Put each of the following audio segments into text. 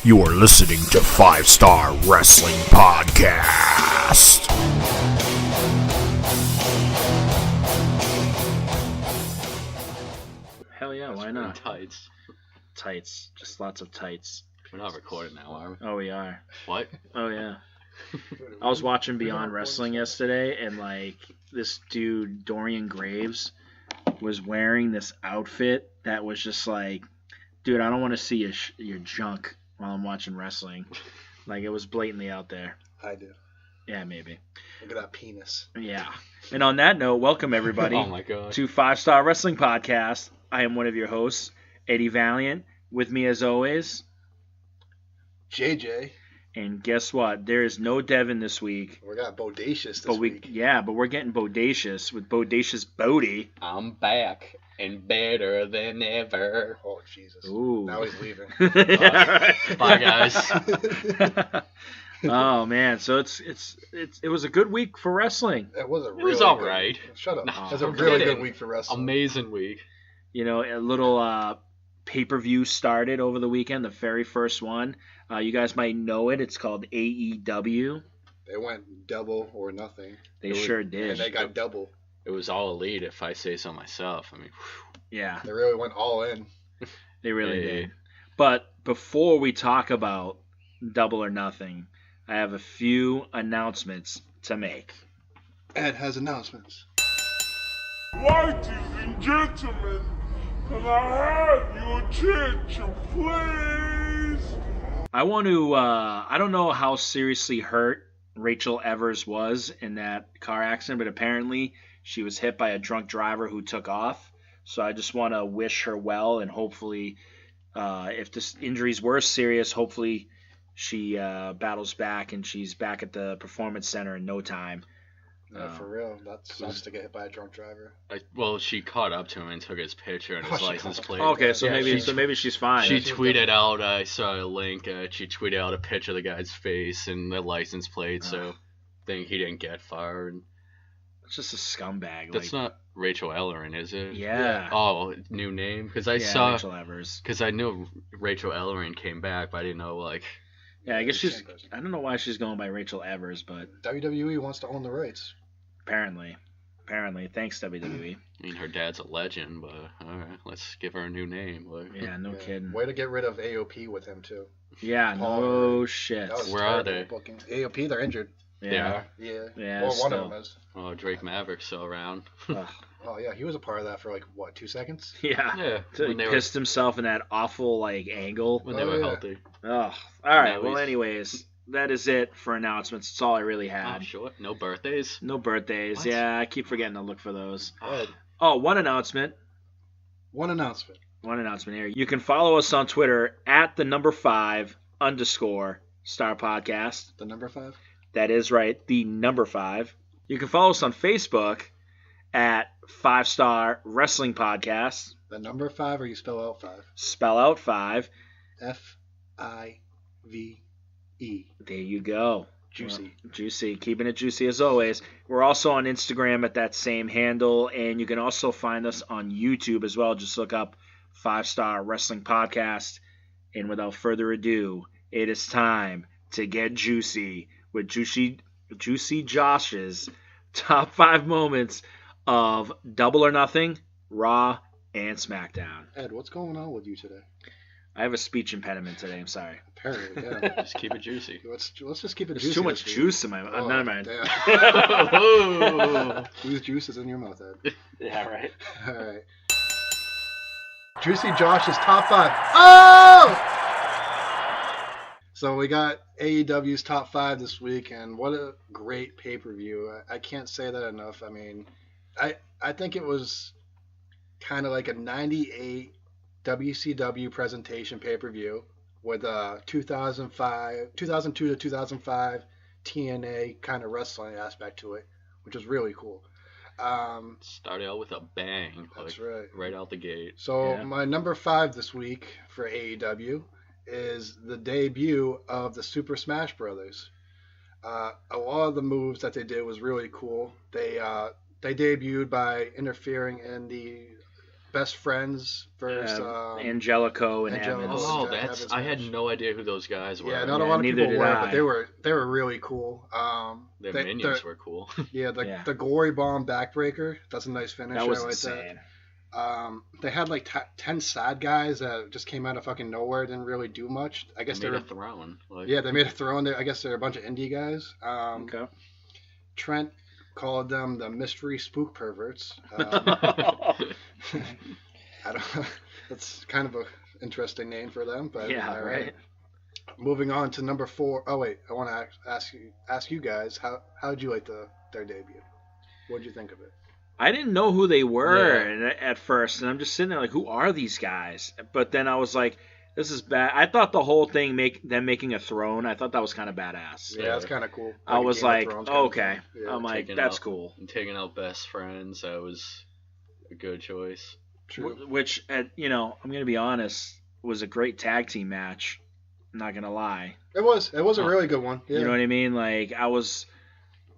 You are listening to 5 Star Wrestling Podcast. Hell yeah, why not? Tights. Tights. Just lots of tights. We're not recording now, are we? Oh, we are. What? Oh, yeah. I was watching Beyond Wrestling yesterday, and, this dude, Dorian Graves, was wearing this outfit that was just dude, I don't want to see your junk while I'm watching wrestling. It was blatantly out there. I do. Yeah, maybe. Look at that penis. Yeah. And on that note, welcome everybody Oh my god. to 5 Star Wrestling Podcast. I am one of your hosts, Eddie Valiant. With me as always, JJ. and guess what? There is no Devin this week. We got Bodacious this week. Yeah, but we're getting Bodacious with Bodacious Bodie. I'm back and better than ever. Oh, Jesus. Ooh. Now he's leaving. Bye, guys. Oh man, so it was a good week for wrestling. It was all right. Shut up. No, It was a I'm really kidding. good week for wrestling. Amazing week. You know, a little pay-per-view started over the weekend, the very first one. You guys might know it. It's called AEW. They went double or nothing. They sure did. And they got double. It was all elite, if I say so myself. I mean, Yeah, They really went all in. they really Hey. did. But before we talk about Double or Nothing, I have a few announcements to make. Ed has announcements. Ladies and gentlemen, can I have your attention, please? I want to, I don't know how seriously hurt Rachel Evers was in that car accident, but apparently she was hit by a drunk driver who took off. So I just want to wish her well, and hopefully, if this injuries were serious, hopefully she battles back and she's back at the Performance Center in no time. For real. That sucks to get hit by a drunk driver. well, she caught up to him and took his picture and his she license caught- plate. Okay, so Yeah, maybe she's fine. She tweeted out, I saw a link, she tweeted out a picture of the guy's face and the license plate, so I think he didn't get fired. It's just a scumbag. That's not Rachel Ellering, is it? Yeah. Oh, new name? Because I Yeah, saw, Rachel Evers. because I knew Rachel Ellering came back, but I didn't know, Yeah, I guess the she's. same person. I don't know why she's going by Rachel Evers, but WWE wants to own the rights. apparently, thanks WWE. I mean, her dad's a legend, but alright, let's give her a new name. Yeah, no kidding. Way to get rid of AOP with him, too. Yeah, Paul no Rudd. shit. That was Where are terrible they? booking. AOP, they're injured. Yeah. Yeah. Yeah, Or one still. of them is. Oh, Drake Maverick's still around. Ugh. Oh, yeah. He was a part of that for, 2 seconds? Yeah. Yeah, So he when they were, pissed himself in that awful angle. when they Oh, were yeah. healthy. Ugh. All right. Now Well, he's- anyways, that is it for announcements. That's all I really Oh, had. sure. No birthdays? No birthdays. What? Yeah, I keep forgetting to look for those. Ed, Oh, one announcement. one announcement. One announcement here. You can follow us on Twitter at @5_Star Podcast. The number 5? That is right, the number 5. You can follow us on Facebook at 5 Star Wrestling Podcast. The number 5, or you spell out 5? Spell out 5. F-I-V-E. There you go. Juicy. Juicy. Keeping it juicy as always. We're also on Instagram at that same handle, and you can also find us on YouTube as well. Just look up 5 Star Wrestling Podcast. And without further ado, it is time to get juicy with Juicy Josh's top 5 moments of Double or Nothing, Raw, and SmackDown. Ed, what's going on with you today? I have a speech impediment today. I'm sorry. Apparently, yeah. Just keep it juicy. let's just keep it There's juicy. too much this week. juice in my Oh, never mind. damn. Oh. Whose juice is in your mouth, Ed? Yeah, right. All right. Juicy Josh's top 5. Oh! So we got AEW's top 5 this week, and what a great pay-per-view. I can't say that enough. I mean, I think it was kind of like a 98 WCW presentation pay-per-view with a 2002 to 2005 TNA kind of wrestling aspect to it, which was really cool. Started out with a bang. That's right. Right out the gate. So Yeah. my number 5 this week for AEW is the debut of the Super Smash Brothers. A lot of the moves that they did was really cool. They debuted by interfering in the best friends versus Angelico and Angelico. Evans. Oh, Jack that's Evans I had match. no idea who those guys were. Yeah, not a Yeah, lot of neither people did were, I. but they were really cool. Their minions were cool. Yeah, Yeah. the Glory Bomb backbreaker. That's a nice finish. That was I like insane. that. They had like 10 sad guys that just came out of fucking nowhere, didn't really do much. I guess They they made were. a throne. Like, Yeah, they made a throw in there. I guess they're a bunch of indie guys. Okay. Trent called them the mystery spook perverts. I don't. That's kind of a interesting name for them, but Yeah, all right. Moving on to number 4. Oh wait, I want to ask you guys how did you like their debut? What did you think of it? I didn't know who they were Yeah. at first, and I'm just sitting there like, who are these guys? But then I was like, this is bad. I thought the whole thing them making a throne, I thought that was kind of badass. Yeah, that's kind of cool. I a was Game of like, Thrones kind of okay. thing. Yeah, I'm like, taking that's out- cool. And taking out best friends, that was a good choice. true. Which, I'm going to be honest, was a great tag team match. I'm not going to lie. It was a really good one. Yeah. You know what I mean? Like, I was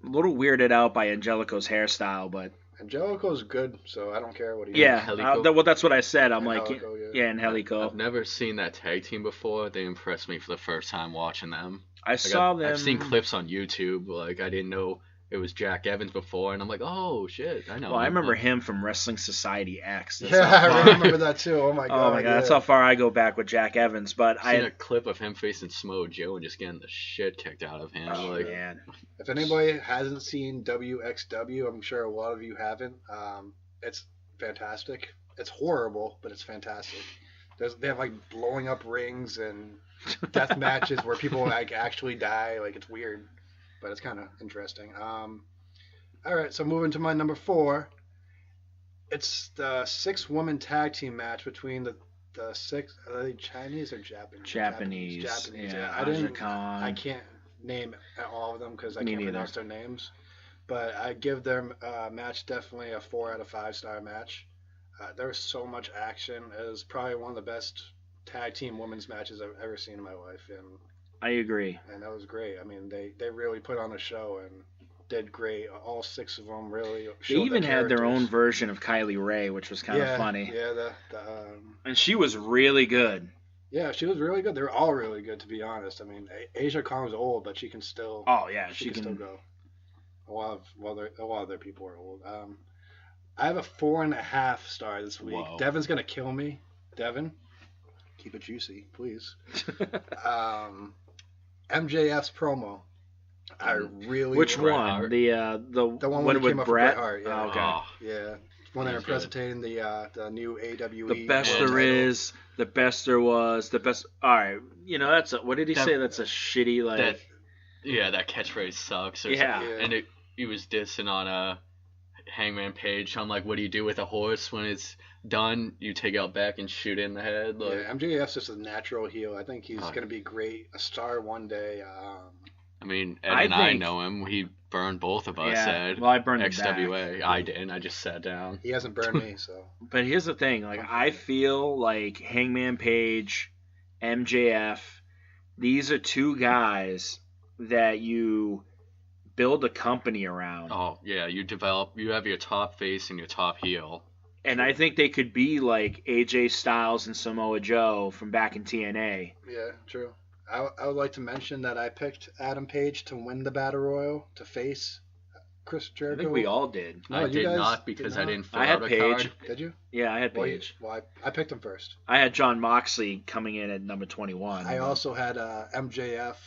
a little weirded out by Angelico's hairstyle, but Angelico's good, so I don't care what he yeah. Helico? Well, that's what I said. I'm like, Angelico, yeah, and Helico. I've never seen that tag team before. They impressed me for the first time watching them. I Like, saw them. I've seen clips on YouTube. Like, I didn't know it was Jack Evans before, and I'm like, oh shit, I know. Well, I him. remember him from Wrestling Society X. That's Yeah, how I far- remember that too. Oh my god. Oh my god, that's how far I go back with Jack Evans. But I've seen I, a clip of him facing Samoa Joe and just getting the shit kicked out of him. oh like, man, If anybody hasn't seen WXW, I'm sure a lot of you haven't. It's fantastic. It's horrible, but it's fantastic. They have like blowing up rings and death matches where people like actually die. Like it's weird, but it's kind of interesting. All right, so moving to my number 4. It's the 6-woman tag team match between the 6. Are they Chinese or Japanese? Japanese. Japanese. Yeah, I didn't. Aja Khan. I can't name all of them because I Me can't neither. pronounce their names. But I give their match definitely a 4 out of 5 star match. There was so much action. It was probably one of the best tag team women's matches I've ever seen in my life, I agree. and that was great. I mean, they really put on a show and did great. All 6 of them really. They showed even had their own characters. version of Kylie Ray, which was kind of funny. Yeah, And she was really good. yeah, she was really good. They were all really good, to be honest. I mean, Asia Khan was old, but she can still. Oh yeah, she she can still can. go. A lot of their people are old. I have a 4.5 star this week. Whoa. Devin's gonna kill me. Devin, keep it juicy, please. MJF's promo. I really. Which Bret one? Hart. The one one when he with came up with Brett. Bret Hart, yeah. Oh, okay. Oh, Yeah, when they were That's good. presenting the new AWE. The best world there is, the best there was, the best. All right, that's a. What did he That- say? That's a shitty like. that that catchphrase sucks. Or Yeah. something. And he was dissing on Hangman Page. I'm like, what do you do with a horse when it's done? You take it out back and shoot it in the head. Like, Yeah, MJF's just a natural heel. I think he's Oh. gonna be great, a star one day. I mean, Ed I and I think- know him. He burned both of us yeah. at Well, I burned him XWA. back. I didn't. I just sat down. He hasn't burned me, so. But here's the thing, like I feel like Hangman Page, MJF, these are 2 guys that you build a company around. Oh yeah, you have your top face and your top heel. And I think they could be like AJ Styles and Samoa Joe from back in TNA. Yeah, true. I would like to mention that I picked Adam Page to win the Battle Royal to face Chris I Jericho. think we all did. No, I you did guys not did because not. I didn't fill I had out a Page. card. Did you? Yeah, I had Well, Page. I picked him first. I had John Moxley coming in at number 21. I also had MJF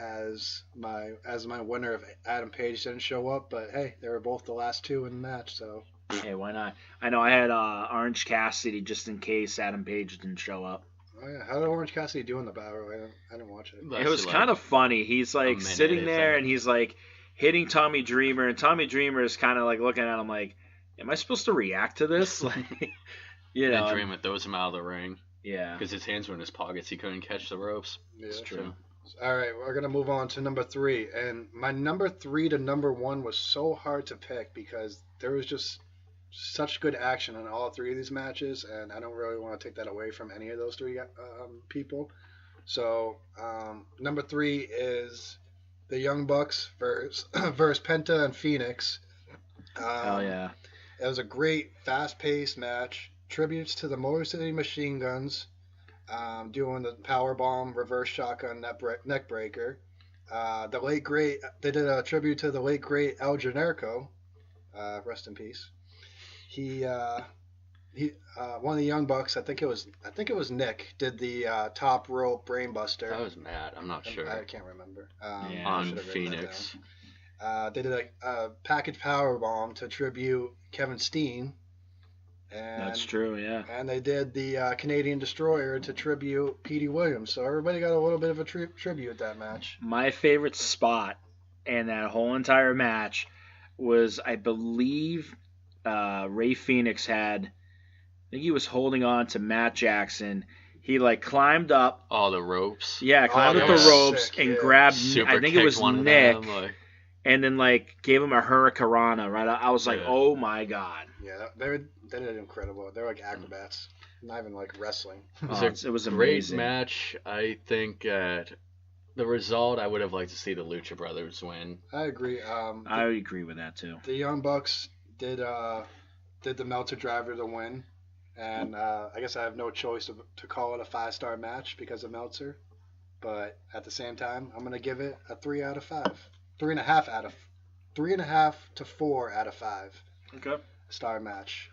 as my winner if Adam Page didn't show up, but hey, they were both the last 2 in the match, so. Hey, why not? I know I had Orange Cassidy just in case Adam Page didn't show up. Oh yeah, how did Orange Cassidy do in the Battle Royal? I didn't watch it. It was kind of funny. He's like minute, sitting I there think. and he's like hitting Tommy Dreamer, and Tommy Dreamer is kind of like looking at him like, "Am I supposed to react to this?" Like, you know, And Dreamer throws him out of the ring yeah. because his hands were in his pockets. He couldn't catch the ropes. Yeah, It's true. All right, we're gonna move on to number 3, and my number 3 to number 1 was so hard to pick because there was just such good action in all 3 of these matches, and I don't really want to take that away from any of those 3 people. So number 3 is the Young Bucks versus Penta and Phoenix. Oh yeah. It was a great, fast-paced match. tributes to the Motor City Machine Guns, doing the power bomb, reverse shotgun, neck breaker. The late great, they did a tribute to the late great El Generico, rest in peace. He one of the Young Bucks, I think it was Nick, did the top rope brainbuster. That was Matt. I'm not sure. I can't remember. Yeah. On Phoenix. They did a package power bomb to tribute Kevin Steen. And, That's true, yeah. And they did the Canadian Destroyer to tribute Petey Williams. So everybody got a little bit of a tribute that match. My favorite spot in that whole entire match was, I believe, Ray Phoenix had, I think he was holding on to Matt Jackson. He like climbed up. All the ropes. Yeah, climbed up that the was ropes sick, and yeah. grabbed, Super I think it was kicked one of Nick, them, like, and then like gave him a Hurricanrana, right? I was like, Yeah. oh my God. Yeah, they did incredible. They're like acrobats, not even like wrestling. It was great amazing. match. I think the result, I would have liked to see the Lucha Brothers win. I agree. I agree with that too. The Young Bucks did the Meltzer driver to win, and I guess I have no choice to call it a 5-star match because of Meltzer, but at the same time, I'm gonna give it a 3 out of 5, 3.5 to 4 out of 5 Okay. star match.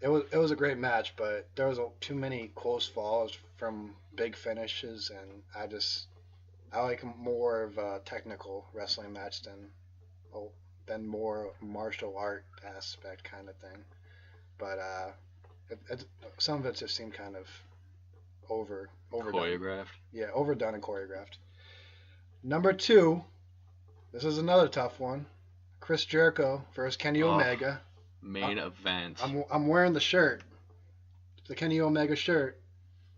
It was a great match, but there was too many close falls from big finishes, and I like more of a technical wrestling match than more martial art aspect kind of thing. But some of it just seemed kind of overdone. Choreographed. Yeah, overdone and choreographed. Number 2, this is another tough one. Chris Jericho versus Kenny Omega. Main event. I'm wearing the shirt, the Kenny Omega shirt.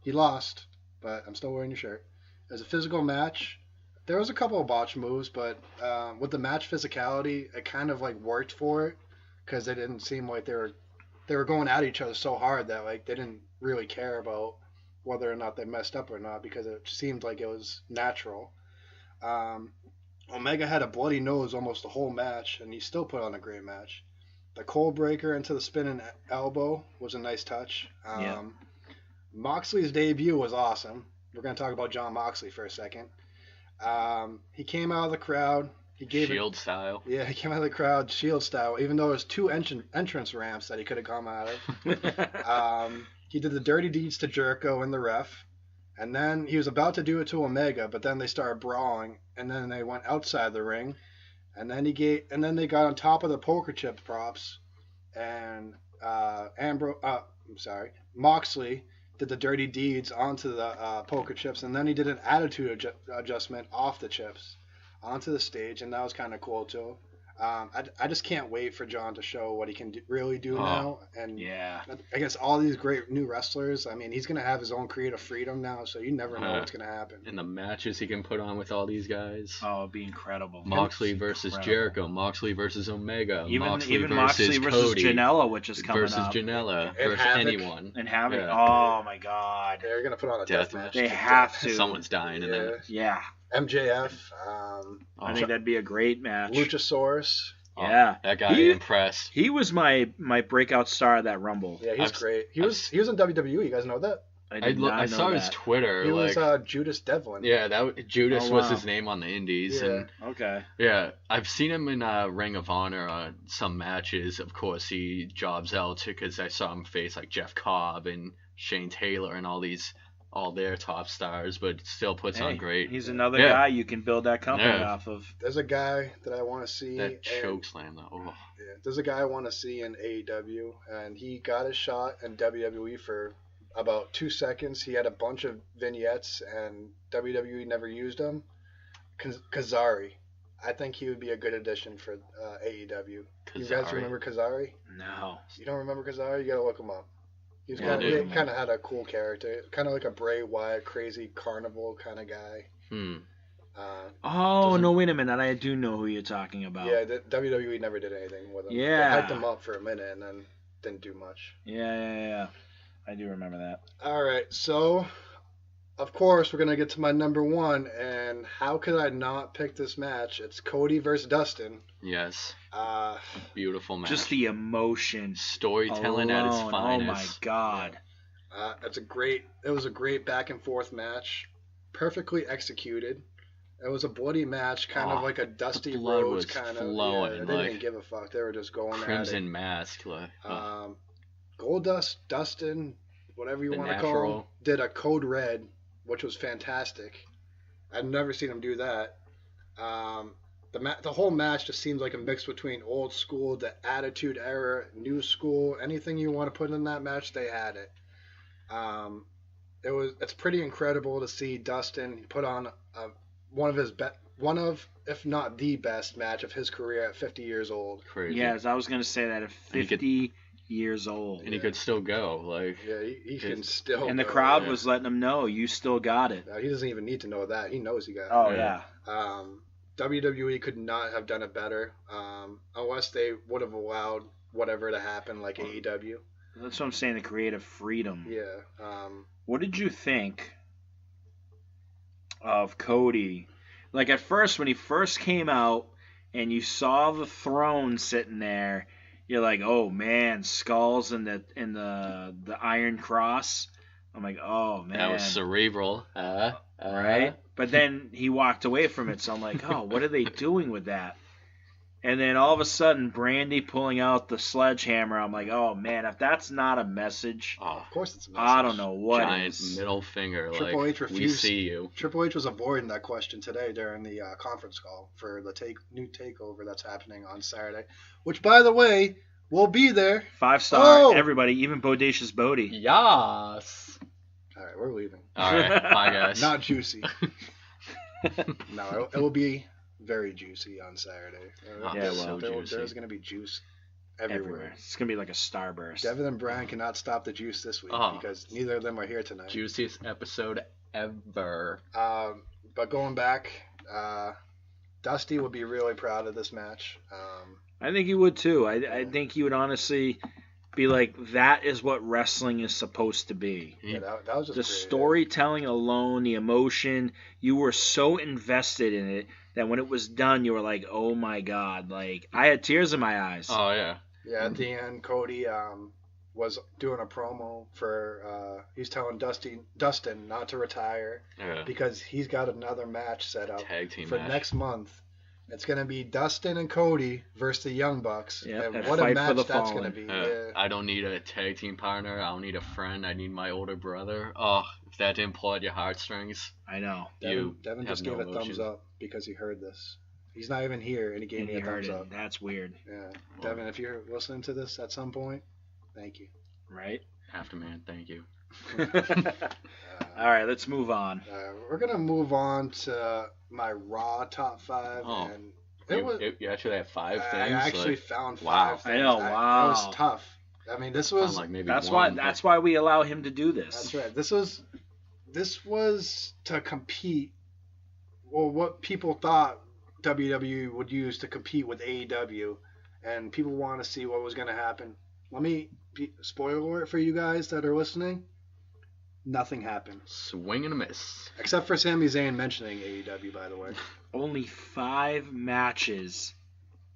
He lost, but I'm still wearing your shirt. It was a physical match. There was a couple of botch moves, but with the match physicality, it kind of like worked for it because they didn't seem like they were going at each other so hard that like they didn't really care about whether or not they messed up or not because it seemed like it was natural. Omega had a bloody nose almost the whole match, and he still put on a great match. The cold breaker into the spinning elbow was a nice touch. Yeah. Moxley's debut was awesome. We're going to talk about Jon Moxley for a second. He came out of the crowd. He gave Shield style. Yeah, he came out of the crowd Shield style, even though there's 2 entrance ramps that he could have come out of. He did the dirty deeds to Jericho and the ref. And then he was about to do it to Omega, but then they started brawling, and then they went outside the ring. And then they got on top of the poker chip props, and Moxley did the dirty deeds onto the poker chips, and then he did an attitude adjustment off the chips onto the stage, and that was kind of cool too. I just can't wait for John to show what he can really do now. And Yeah. I guess all these great new wrestlers, I mean, he's going to have his own creative freedom now, so you never know what's going to happen. And the matches he can put on with all these guys. Oh, it'd be incredible. Moxley It's versus incredible. Jericho, Moxley versus Omega, Even Moxley Moxley versus Cody, Janela, which is coming versus up. Janela And versus Havoc. anyone. And having Yeah. oh my God. They're going to put on a death match. They have to. Someone's dying in Yeah. it. Yeah. MJF, I think that'd be a great match. Luchasaurus. Yeah. That guy impressed. He was my breakout star of that Rumble. Yeah, he's great. He was in WWE. You guys know that? I saw his Twitter. He like, was Judas Devlin. yeah, Judas Oh, was wow. his name on the Indies, Yeah. and Okay. yeah, I've seen him in Ring of Honor on some matches. Of course, he jobs out because I saw him face like Jeff Cobb and Shane Taylor and all their top stars, but still puts on great. He's another Yeah. guy you can build that company Yeah. off of. There's a guy that I want to see. That choke slam though. Oh. Yeah, there's a guy I want to see in AEW, and he got his shot in WWE for about 2 seconds. He had a bunch of vignettes, and WWE never used him. Kazari. I think he would be a good addition for AEW. You guys Kazari. remember Kazari? No. You don't remember Kazari? You gotta look him up. He Yeah, I do. kind of had a cool character, kind of like a Bray Wyatt, crazy carnival kind of guy. Oh, Doesn't- no, wait a minute. I do know who you're talking about. Yeah, WWE never did anything with him. Yeah. They hyped him up for a minute and then didn't do much. Yeah. I do remember that. All right, so of course we're gonna get to my number 1, and And how could I not pick this match? It's Cody versus Dustin. Yes. Uh, Beautiful match. Just the emotion. Storytelling at its alone. finest. Oh my God. it was a great back and forth match, perfectly executed. It was a bloody match, kind of like a Dusty blood Rhodes was kind of. flowing, Yeah, they didn't like give a fuck. They were just going Crimson at it. Mask. Like, Goldust, Dustin, whatever you The want to call him, Natural. did a Code Red, which was fantastic. I've never seen him do that. The whole match just seems like a mix between old school, the Attitude Era, new school. Anything you want to put in that match, they had it. It's pretty incredible to see Dustin put on one of, if not the best match of his career at 50 years old. crazy. Yes, I was going to say that at 50 years old. And he could still go. Like, Yeah, he can still. And the go. crowd yeah. was letting him know, you still got it. He doesn't even need to know that. He knows he got it. Oh, Yeah. yeah. WWE could not have done it better, unless they would have allowed whatever to happen, like AEW. That's what I'm saying, the creative freedom. Yeah. What did you think of Cody? Like, at first, when he first came out and you saw the throne sitting there, you're like, oh, man, skulls and the Iron Cross. I'm like, oh, man. that was cerebral. Right? But then he walked away from it, so I'm like, oh, what are they doing with that? And then all of a sudden, Brandy pulling out the sledgehammer. I'm like, oh, man, if that's not a message, Oh, Of course it's a message. I don't know what giant is. middle finger. Triple like, H we refused- see you. Triple H was avoiding that question today during the conference call for the new takeover that's happening on Saturday, which, by the way, will be there. 5-star, Oh! everybody, even Bodacious Bodie. Yes. All right, we're leaving. All right. Bye, guys. Not juicy. No, it will be very juicy on Saturday. Oh, Yeah, well, juicy. There's going to be juice Everywhere. everywhere. It's going to be like a starburst. Devin and Brian cannot stop the juice this week Oh. because neither of them are here tonight. Juiciest episode ever. But going back, Dusty would be really proud of this match. I think you would too. I think you would honestly be like, that is what wrestling is supposed to be. Yeah, that was just The great. storytelling alone, the emotion, you were so invested in it that when it was done, you were like, oh my God. Like, I had tears in my eyes. Oh, yeah. Yeah, at the end, Cody was doing a promo for he's telling Dustin not to retire Yeah. because he's got another match set up Tag team for match. next month. It's gonna be Dustin and Cody versus the Young Bucks. Yep, and that what a fight for match the that's fallen. gonna be. Yeah. Yeah. I don't need a tag team partner. I don't need a friend. I need my older brother. Oh, if that didn't pull at your heartstrings, I know. Devin have just no gave a thumbs emotion. up because he heard this. He's not even here, and he gave And me you a heard thumbs it. up. That's weird, Yeah, Devin, if you're listening to this at some point, thank you. right? Afterman, thank you. All right, let's move on. We're gonna move on to my Raw top 5, Oh. and it was. You actually have 5 I things? actually Like, found 5 wow. things. I know, It wow. was tough. I mean, this found was. like maybe That's one, why we allow him to do this. That's right. This was to compete. Well, what people thought WWE would use to compete with AEW, and people want to see what was going to happen. Let me spoiler alert for you guys that are listening. Nothing happened Swing and a miss. except for Sami Zayn mentioning AEW. By the way, Only 5 matches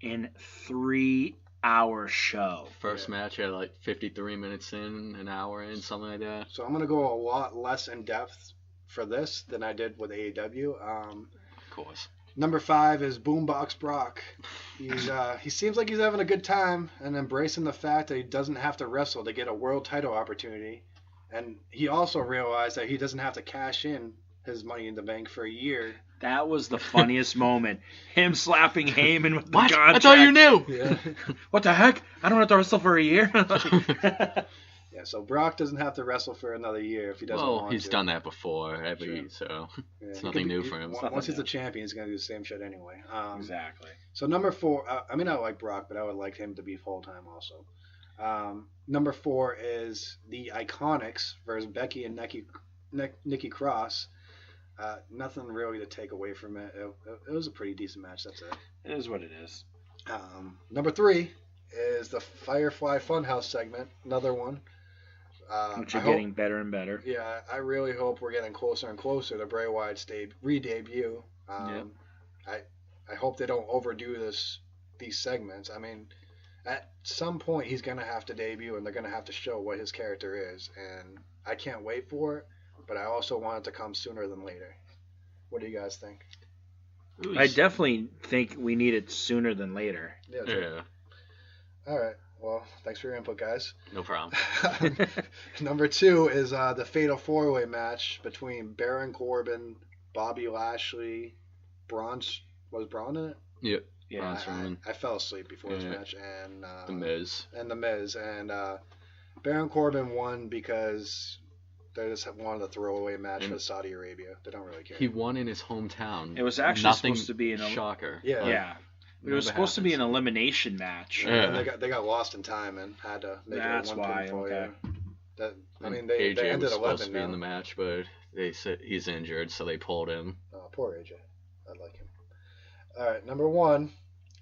in 3-hour show. First match at like 53 minutes in, an hour in, something like that. so I'm going to go a lot less in depth for this than I did with AEW. Of course. Number 5 is Boombox Brock. He seems like he's having a good time and embracing the fact that he doesn't have to wrestle to get a world title opportunity. And he also realized that he doesn't have to cash in his Money in the Bank for a year. That was the funniest moment. Him slapping Heyman with the What? contract. I thought you knew! Yeah. What the heck? I don't have to wrestle for a year? Yeah, so Brock doesn't have to wrestle for another year if he doesn't Well, want he's to. done that before, Sure. so Yeah, it's he nothing could new be- for him. Once he's the champion, he's going to do the same shit anyway. Exactly. So number 4, I mean, I like Brock, but I would like him to be full-time also. Number 4 is the Iconics versus Becky and Nikki Cross. Nothing really to take away from it. It was a pretty decent match. That's it. It is what it is. Number 3 is the Firefly Funhouse segment. Another one. which are getting better and better. Yeah, I really hope we're getting closer and closer to Bray Wyatt's re-debut. I hope they don't overdo these segments. I mean, at some point he's gonna have to debut, and they're gonna have to show what his character is, and I can't wait for it. But I also want it to come sooner than later. What do you guys think? I definitely think we need it sooner than later. Yeah. All right. Well, thanks for your input, guys. No problem. Number 2 is the Fatal 4-Way match between Baron Corbin, Bobby Lashley, Braun. Was Braun in it? Yep. Yeah. I fell asleep before this match, and The Miz. And Baron Corbin won because they just wanted a throwaway match for Saudi Arabia. They don't really care. He won in his hometown. It was actually supposed to be shocker. Yeah. Yeah. It was supposed to be an elimination match. Yeah. And they got lost in time and had to make That's it a 1 why. pinfall. Okay. Yeah. I mean, AJ they ended was supposed 11 to be now. in the match, but they said he's injured, so they pulled him. Oh, poor AJ. I like him. All right, number 1,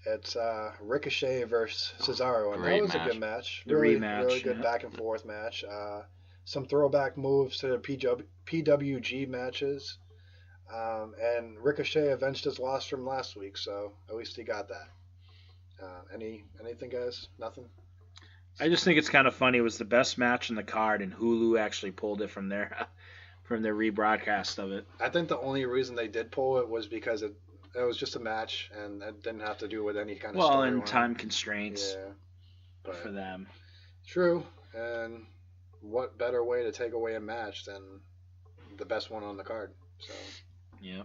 it's Ricochet versus Cesaro, and that was a good match. The rematch, really good back and forth match. Some throwback moves to the PWG matches, and Ricochet avenged his loss from last week, so at least he got that. Anything, guys? Nothing. I just think it's kind of funny. It was the best match in the card, and Hulu actually pulled it from their rebroadcast of it. I think the only reason they did pull it was because it was just a match, and it didn't have to do with any kind of storyline. And time constraints for them. True, and what better way to take away a match than the best one on the card? So, yeah,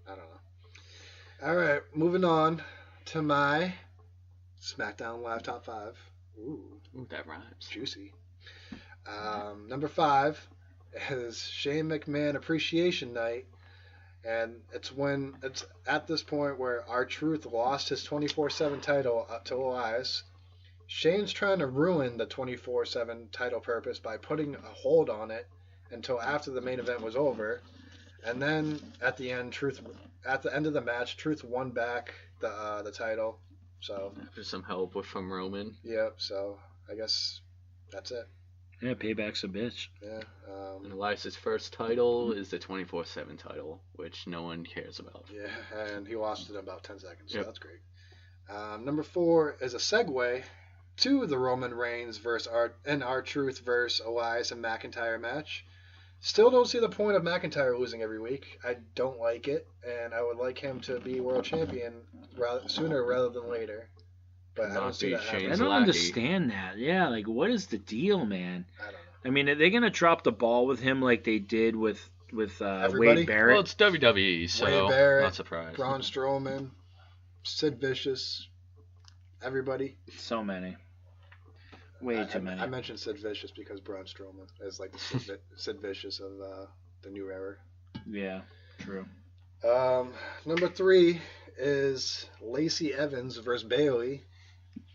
I don't know. All right, moving on to my SmackDown Live Top 5. Ooh, that rhymes. Juicy. Number 5 is Shane McMahon Appreciation Night. And it's at this point where R-Truth lost his 24/7 title to Elias. Shane's trying to ruin the 24/7 title purpose by putting a hold on it until after the main event was over. And then at the end of the match, Truth won back the title. So after some help from Roman. Yep. So I guess that's it. Yeah, payback's a bitch. Yeah. And Elias' first title is the 24/7 title, which no one cares about. Yeah, and he lost it in about 10 seconds, so Yep. that's great. Number 4 is a segue to the Roman Reigns versus R-Truth versus Elias and McIntyre match. Still don't see the point of McIntyre losing every week. I don't like it, and I would like him to be world champion sooner rather than later. But I don't see that happening. I don't understand that. Yeah, like what is the deal, man? I don't know. I mean, are they gonna drop the ball with him like they did with Everybody? Wade Barrett? Well, it's WWE, so Wade Barrett, not surprised. Braun Strowman, Sid Vicious, everybody. So many. Way too many. I mentioned Sid Vicious because Braun Strowman is like the Sid Vicious of the new era. Yeah, true. Number 3 is Lacey Evans versus Bayley.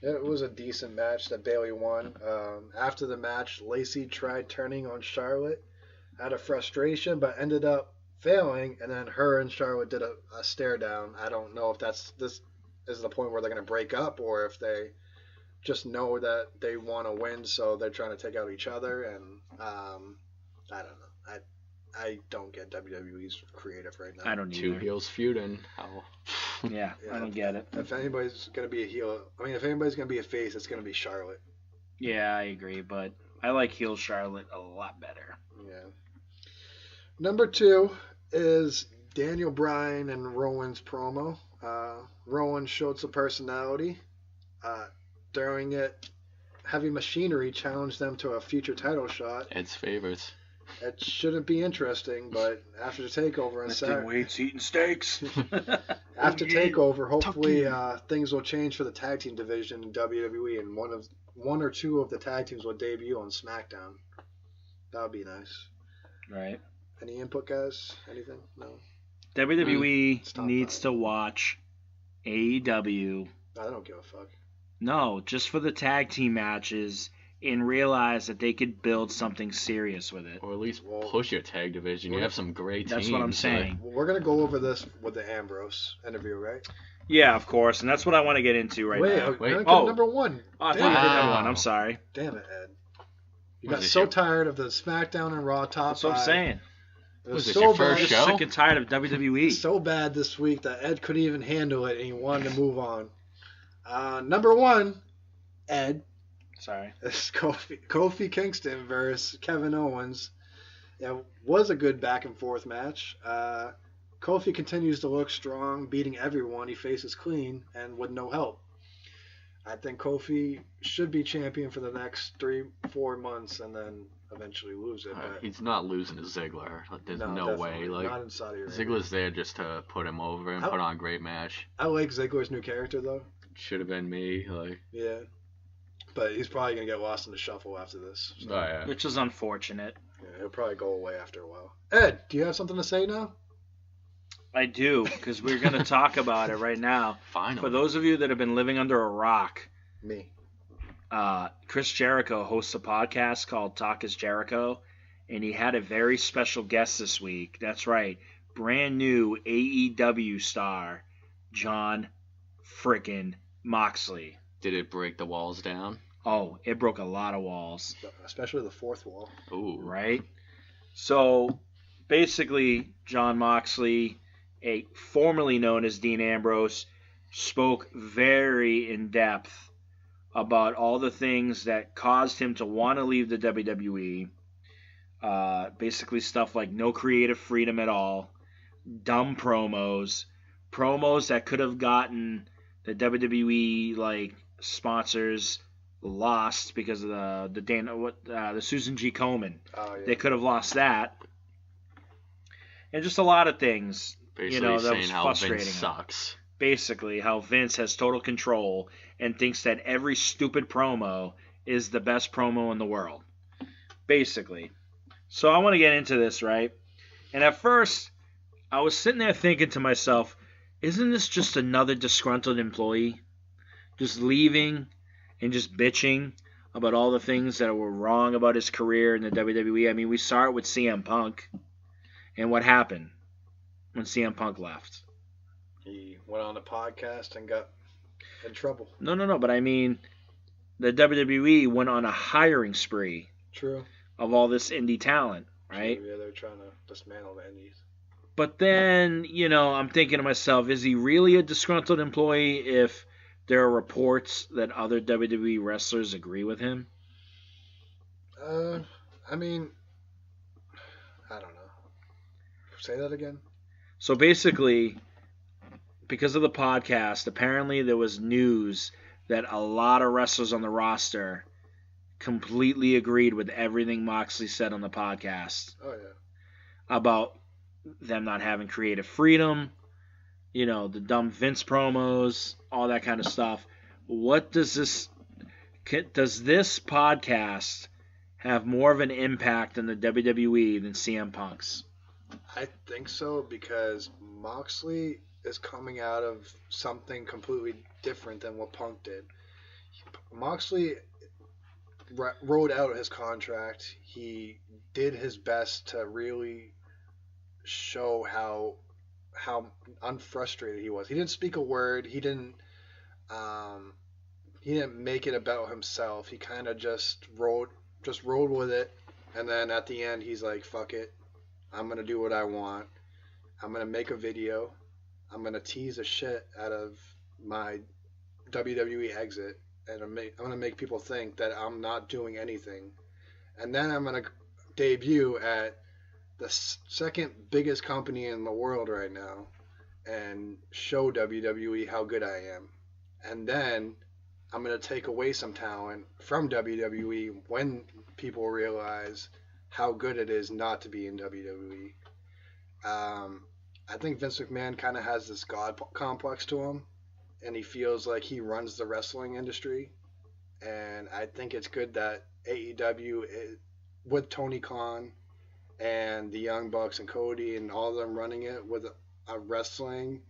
It was a decent match that Bayley won. After the match, Lacey tried turning on Charlotte out of frustration, but ended up failing, and then her and Charlotte did a stare down. I don't know if this is the point where they're going to break up, or if they just know that they want to win, so they're trying to take out each other, and I don't know. I don't get WWE's creative right now. I don't Two either. heels feuding. How? Yeah, I don't get it. If anybody's going to be a heel, if anybody's going to be a face, it's going to be Charlotte. Yeah, I agree, but I like heel Charlotte a lot better. Yeah. Number 2 is Daniel Bryan and Rowan's promo. Rowan showed some personality. During it, Heavy Machinery challenged them to a future title shot. Ed's favorites. It shouldn't be interesting, but after the takeover on Saturday, weights, eating steaks. after takeover, hopefully things will change for the tag team division in WWE, and one or two of the tag teams will debut on SmackDown. That would be nice. Right. Any input, guys? Anything? No. WWE top needs 5. to watch AEW. I don't give a fuck. No, just for the tag team matches, and realize that they could build something serious with it. Or at least push your tag division. You have some great teams. That's what I'm saying. Well, we're gonna go over this with the Ambrose interview, right? Yeah, of course, and that's what I want to get into right now. Wait. Wait. Number 1. Oh, I thought Damn you it. did number 1. I'm sorry. Damn it, Ed. You got so tired of the SmackDown and Raw top That's what I'm 5. saying. It was Was this so your bad. first I'm show? sick and tired of WWE. So bad this week that Ed couldn't even handle it and he wanted to move on. Number 1, Ed, Sorry. is Kofi Kingston versus Kevin Owens. It was a good back and forth match. Kofi continues to look strong, beating everyone he faces clean and with no help. I think Kofi should be champion for the next 3-4 months and then eventually lose it. But He's not losing to Ziggler. There's no way. definitely Like not in Saudi Arabia. Ziggler's there just to put him over and put on a great match. I like Ziggler's new character though. Should have been me. Like, Yeah. But he's probably going to get lost in the shuffle after this. So, oh yeah. Which is unfortunate. yeah, he'll probably go away after a while. Ed, do you have something to say now? I do, because we're going to talk about it right now. Finally. For those of you that have been living under a rock, Me. Chris Jericho hosts a podcast called Talk is Jericho, and he had a very special guest this week. That's right, brand new AEW star, John frickin' Moxley. Did it break the walls down? Oh, it broke a lot of walls, Especially the fourth wall. Ooh. right? So, basically, John Moxley, formerly known as Dean Ambrose, spoke very in depth about all the things that caused him to want to leave the WWE. Basically stuff like no creative freedom at all, dumb promos that could have gotten the WWE like sponsors lost because of the Susan G. Komen. Oh, yeah. They could have lost that, and just a lot of things. Basically that saying was how frustrating Vince him. sucks. Basically, how Vince has total control and thinks that every stupid promo is the best promo in the world. Basically. So I want to get into this, right? And at first, I was sitting there thinking to myself, isn't this just another disgruntled employee? Just leaving and just bitching about all the things that were wrong about his career in the WWE. I mean, we saw it with CM Punk. And what happened when CM Punk left? He went on a podcast and got in trouble. No, but I mean, the WWE went on a hiring spree True. of all this indie talent, right? True, yeah, they're trying to dismantle the indies. But then, I'm thinking to myself, is he really a disgruntled employee if there are reports that other WWE wrestlers agree with him? I mean, I don't know. Say that again? So basically, because of the podcast, apparently there was news that a lot of wrestlers on the roster completely agreed with everything Moxley said on the podcast Oh, yeah. about them not having creative freedom, the dumb Vince promos, all that kind of stuff. What does this podcast have more of an impact on the WWE than CM Punk's? I think so because Moxley is coming out of something completely different than what Punk did. Moxley wrote out his contract. He did his best to really show how unfrustrated he was. He didn't speak a word. He didn't make it about himself. He kind of just rolled with it, and then at the end he's like, "Fuck it. I'm going to do what I want. I'm going to make a video. I'm going to tease the shit out of my WWE exit. And I'm going to make people think that I'm not doing anything. And then I'm going to debut at the second biggest company in the world right now and show WWE how good I am. And then I'm going to take away some talent from WWE when people realize how good it is not to be in WWE. I think Vince McMahon kind of has this god complex to him, and he feels like he runs the wrestling industry. And I think it's good that AEW, with Tony Khan and the Young Bucks and Cody and all of them running it with a wrestling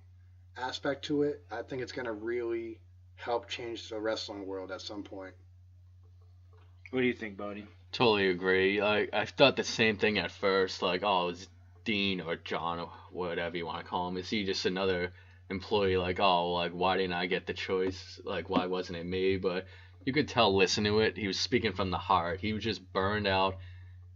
aspect to it, I think it's going to really help change the wrestling world at some point. What do you think, Bodie? Totally agree. I thought the same thing at first. Like, oh, is Dean or John or whatever you want to call him, is he just another employee? Like, oh, like, why didn't I get the choice? Like, why wasn't it me? But you could tell listening to it, he was speaking from the heart. He was just burned out.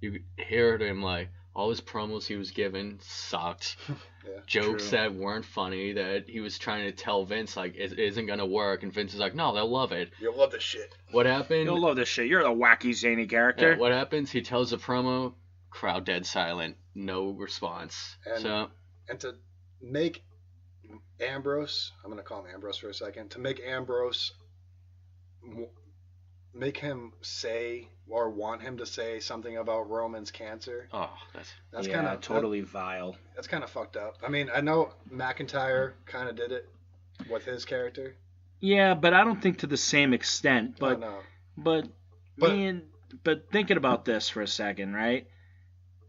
You heard him like all his promos he was giving sucked. Yeah, Jokes true. that weren't funny that he was trying to tell Vince like it isn't gonna work, and Vince is like, no, they'll love it. You'll love this shit. What happened? You'll love this shit. You're a wacky, zany character. Yeah, what happens? He tells a promo, crowd dead silent, no response. And to make Ambrose, I'm going to call him Ambrose for a second, to make Ambrose, make him say or want him to say something about Roman's cancer, Oh, that's yeah, kind of totally vile. That's kind of fucked up. I mean, I know McIntyre kind of did it with his character. Yeah, but I don't think to the same extent. But no. but But- but thinking about this for a second, right?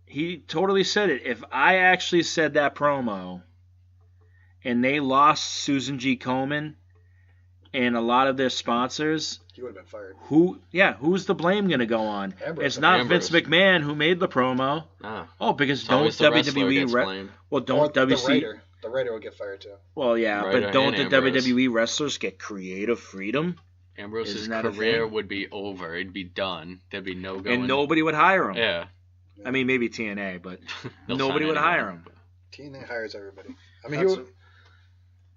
He totally said it. If I actually said that promo, and they lost Susan G. Komen and a lot of their sponsors, He would have been fired. who's the blame gonna go on? Ambrose. It's not Ambrose. Vince McMahon who made the promo. ah. Oh, because It's don't always the wrestler WWE gets blamed. well Or don't the WC writer. The writer would get fired too. well yeah, Writer but don't the and Ambrose. WWE wrestlers get creative freedom? Ambrose's Isn't that a career thing? would be over. It'd be done. There'd be no going. And nobody would hire him. Yeah. I mean, maybe TNA, but They'll nobody sign would anyone. hire him. TNA hires everybody. I mean, That's-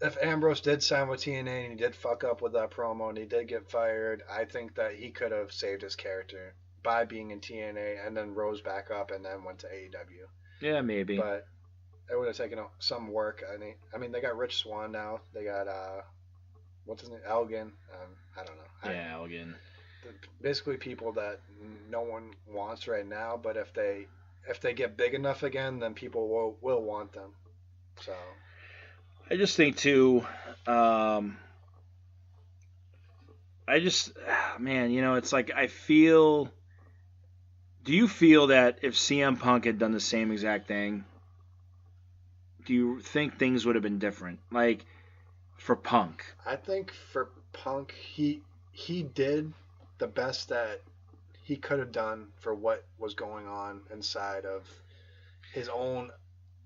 if Ambrose did sign with TNA and he did fuck up with that promo and he did get fired, I think that he could have saved his character by being in TNA and then rose back up and then went to AEW. Yeah, maybe. But it would have taken some work. I mean, they got Rich Swann now. They got what's his name, Elgin. I don't know. Yeah, again. Basically, people that no one wants right now. But if they get big enough again, then people will want them. So. I just think too. Man, it's like I feel. Do you feel that if CM Punk had done the same exact thing, do you think things would have been different? Like for Punk. I think for Punk, he did the best that he could have done for what was going on inside of his own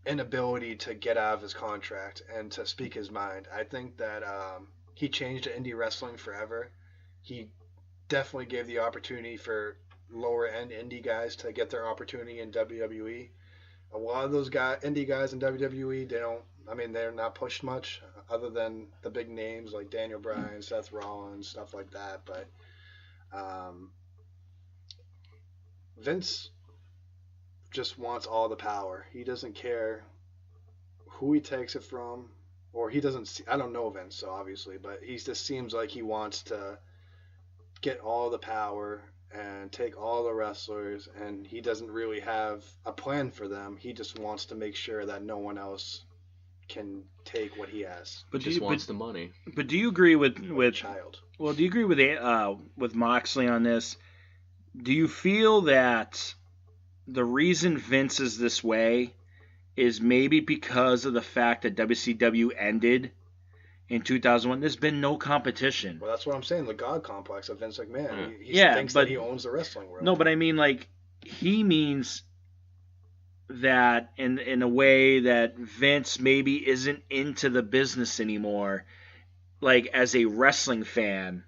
inability to get out of his contract and to speak his mind. I think that he changed indie wrestling forever. He definitely gave the opportunity for lower end indie guys to get their opportunity in WWE. A lot of those indie guys in WWE, they're not pushed much other than the big names like Daniel Bryan, Seth Rollins, stuff like that. But Vince just wants all the power. He doesn't care who he takes it from, or he doesn't see, I don't know Vince, so obviously, but he just seems like he wants to get all the power and take all the wrestlers, and he doesn't really have a plan for them. He just wants to make sure that no one else can take what he has. But Just wants the money. But do you agree with Child. Well, do you agree with Moxley on this? Do you feel that the reason Vince is this way is maybe because of the fact that WCW ended in 2001? There's been no competition. Well, that's what I'm saying. The God complex of Vince McMahon. He Yeah, thinks but- that he owns the wrestling world. No, but I mean, like, he means that in a way that Vince maybe isn't into the business anymore. Like, as a wrestling fan,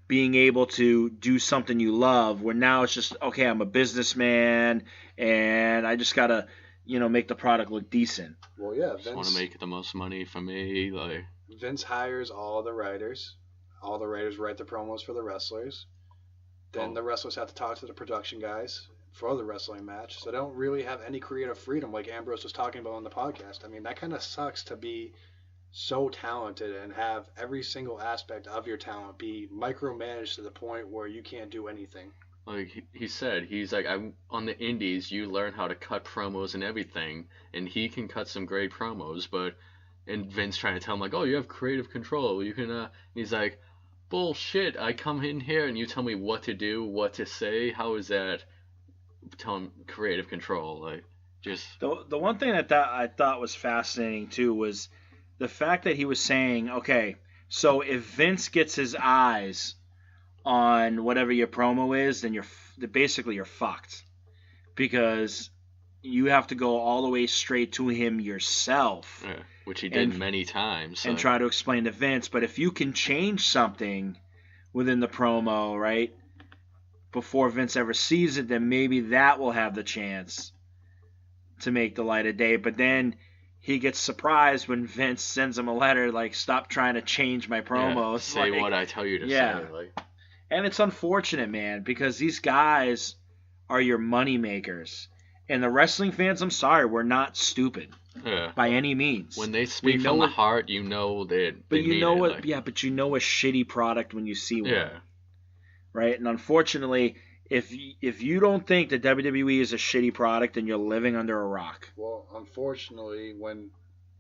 being able to do something you love, where now it's just, okay, I'm a businessman and I just gotta, make the product look decent. Well, yeah, Just want to make the most money for me. Like, Vince hires all the writers. All the writers write the promos for the wrestlers. Then Oh. the wrestlers have to talk to the production guys for the wrestling match. So they don't really have any creative freedom like Ambrose was talking about on the podcast. I mean, that kind of sucks to be so talented and have every single aspect of your talent be micromanaged to the point where you can't do anything. Like he said, he's like, on the indies, you learn how to cut promos and everything, and he can cut some great promos, and Vince trying to tell him like, oh, you have creative control, you can, he's like, bullshit, I come in here and you tell me what to do, what to say, how is that telling creative control? Like, just... The one thing that I thought was fascinating too was the fact that he was saying, okay, so if Vince gets his eyes on whatever your promo is, then you're fucked, because you have to go all the way straight to him yourself which he did And- many times. and like, try to explain to Vince. But if you can change something within the promo, right? Before Vince ever sees it, then maybe that will have the chance to make the light of day. But then he gets surprised when Vince sends him a letter like, "Stop trying to change my promos." Yeah, say like, what I tell you to yeah. say. Like, and it's unfortunate, man, because these guys are your money makers. And the wrestling fans, I'm sorry, we're not stupid yeah. by any means. When they speak know from the it- heart, you know that. But they you mean know it, what? like, Yeah, but you know a shitty product when you see one, yeah. right? And unfortunately, if you don't think that WWE is a shitty product, then you're living under a rock. Well, unfortunately, when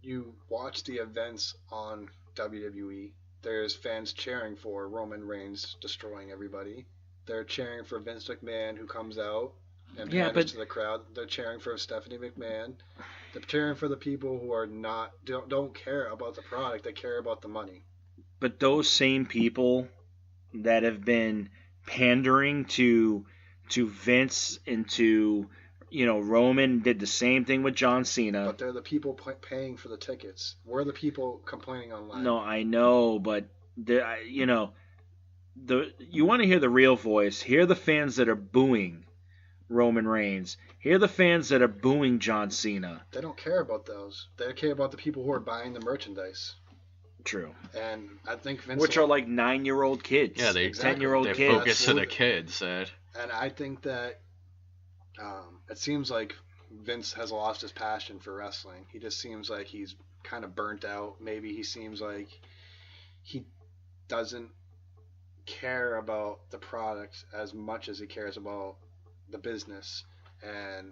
you watch the events on WWE, there's fans cheering for Roman Reigns destroying everybody. They're cheering for Vince McMahon, who comes out and Yeah, panders but- to the crowd. They're cheering for Stephanie McMahon. They're cheering for the people who are don't care about the product. They care about the money. But those same people that have been pandering to Vince and to Roman did the same thing with John Cena. But they're the people paying for the tickets. We're the people complaining online. No, I know, but you want to hear the real voice. Hear the fans that are booing Roman Reigns. Hear the fans that are booing John Cena. They don't care about those. They care about the people who are buying the merchandise. True. And I think Vince, Which are like 9-year-old kids. Yeah, they 10-year-old They're kids. focused to the kids. That and I think that it seems like Vince has lost his passion for wrestling. He just seems like he's kind of burnt out. Maybe he seems like he doesn't care about the product as much as he cares about the business, and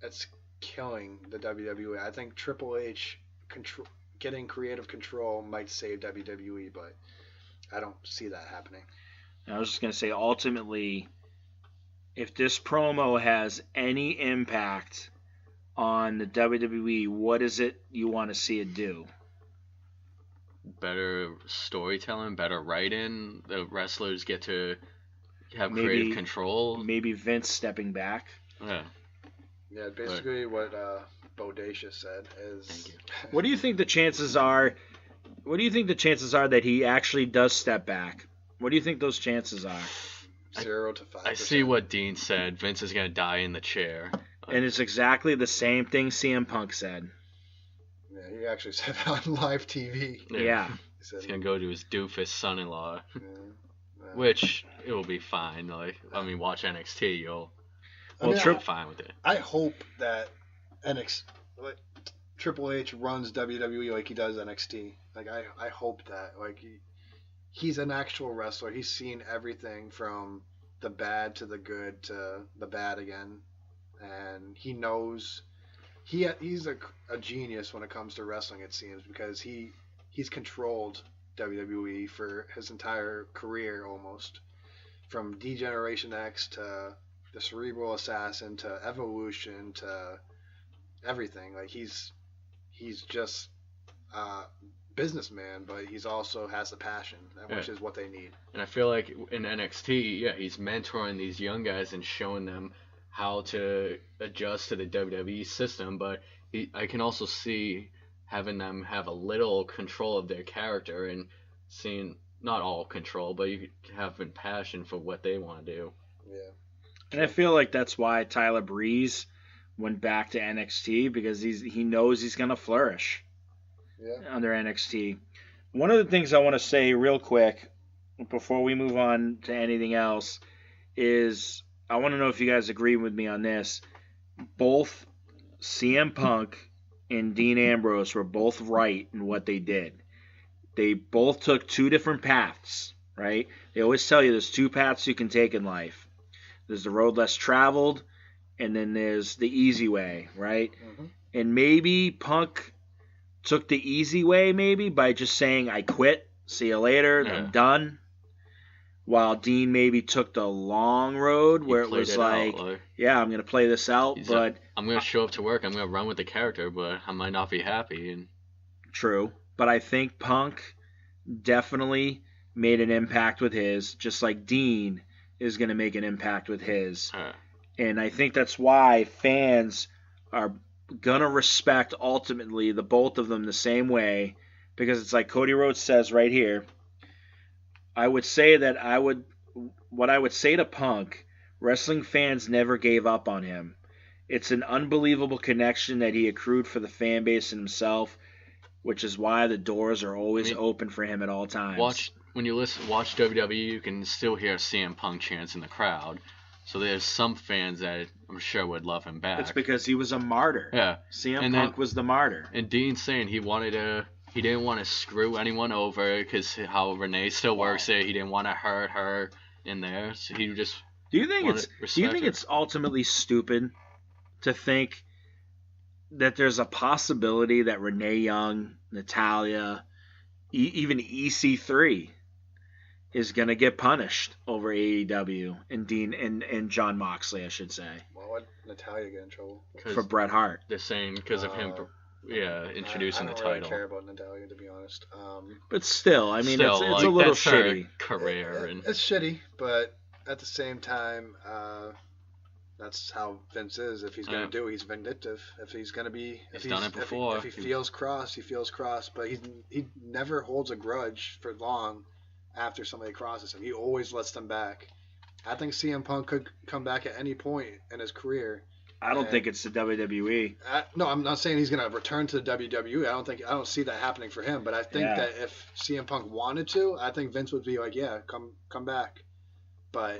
it's killing the WWE. I think Triple H getting creative control might save WWE, but I don't see that happening. I was just going to say, ultimately, if this promo has any impact on the WWE, what is it you want to see it do? better storytelling, better writing. The wrestlers get to have Maybe- creative control. Maybe Vince stepping back. Yeah. Yeah, basically what Bodacious said is. Thank you. What do you think the chances are? What do you think the chances are that he actually does step back? What do you think those chances are? 0 to 5%. I see what Dean said. Vince is gonna die in the chair. And it's exactly the same thing CM Punk said. Yeah, he actually said that on live TV. Yeah. He said, He's gonna go to his doofus son-in-law, yeah. which it will be fine. Like, I mean, watch NXT, you'll I mean, be fine with it. I hope that Triple H runs WWE like he does NXT. Like I hope that he's an actual wrestler. He's seen everything from the bad to the good to the bad again, and he knows he's a genius when it comes to wrestling. It seems because he's controlled WWE for his entire career almost, from D-Generation X to the Cerebral Assassin to Evolution to everything. Like he's just a businessman, but he's also has the passion, which is what they need. And I feel like in NXT, yeah, he's mentoring these young guys and showing them how to adjust to the WWE system. But I can also see having them have a little control of their character and seeing, not all control, but you having passion for what they want to do. Yeah. And I feel like that's why Tyler Breeze went back to NXT, because he knows he's going to flourish under NXT. One of the things I want to say real quick before we move on to anything else is I want to know if you guys agree with me on this. Both CM Punk and Dean Ambrose were both right in what they did. They both took two different paths, right? They always tell you there's two paths you can take in life. There's the road less traveled, and then there's the easy way, right? Mm-hmm. And maybe Punk took the easy way, maybe, by just saying, I quit, see you later, I'm done. While Dean maybe took the long road where it was like, yeah, I'm going to play this out, but... I'm going to show up to work, I'm going to run with the character, but I might not be happy. And True. But I think Punk definitely made an impact with his, just like Dean is going to make an impact with his. And I think that's why fans are going to respect, ultimately, the both of them the same way, because it's like Cody Rhodes says right here, I would say that what I would say to Punk, wrestling fans never gave up on him. It's an unbelievable connection that he accrued for the fan base and himself, which is why the doors are always open for him at all times. Watch WWE, you can still hear CM Punk chants in the crowd. So there's some fans that I'm sure would love him back. It's because he was a martyr. Yeah. CM Punk was the martyr. And Dean's saying he didn't want to screw anyone over because how Renee still works there. He didn't want to hurt her in there. So he just Do you think it's ultimately stupid to think that there's a possibility that Renee Young, Natalya, even EC3 is going to get punished over AEW and Dean and Jon Moxley, I should say. Well, why would Natalya get in trouble? For Bret Hart. They're saying because of him, introducing the title. I don't really care about Natalya, to be honest. But still, I mean, it's a little that's shitty. Her career. It's shitty, but at the same time, that's how Vince is. If he's going to do it, he's vindictive. If he's going to be... He's done it before. If he feels cross, he feels cross. But he never holds a grudge for long after somebody crosses him. He always lets them back. I think CM Punk could come back at any point in his career. I don't think it's the WWE. No, I'm not saying he's going to return to the WWE. I don't see that happening for him. But I think that if CM Punk wanted to, I think Vince would be like, yeah, come back. But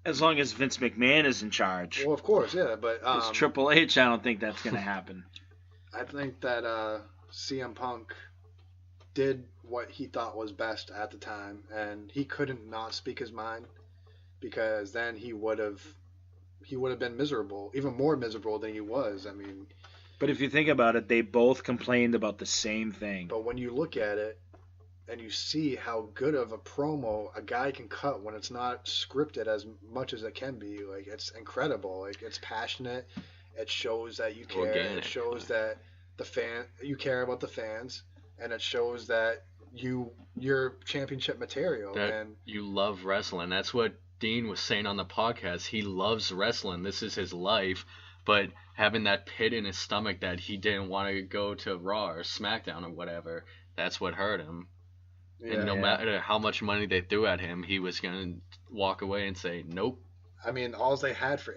as long as Vince McMahon is in charge. Well, of course, yeah. But it's Triple H, I don't think that's going to happen. I think that CM Punk did what he thought was best at the time, and he couldn't not speak his mind, because then he would have been miserable, even more miserable than he was. I mean, but if you think about it, they both complained about the same thing. But when you look at it and you see how good of a promo a guy can cut when it's not scripted as much as it can be, like, it's incredible. Like, it's passionate. It shows that you care. Organic. It shows that you care about the fans, and it shows that you're championship material. And you love wrestling. That's what Dean was saying on the podcast. He loves wrestling. This is his life. But having that pit in his stomach that he didn't want to go to Raw or SmackDown or whatever, that's what hurt him. Yeah, and no matter how much money they threw at him, he was going to walk away and say, nope. I mean, all they had for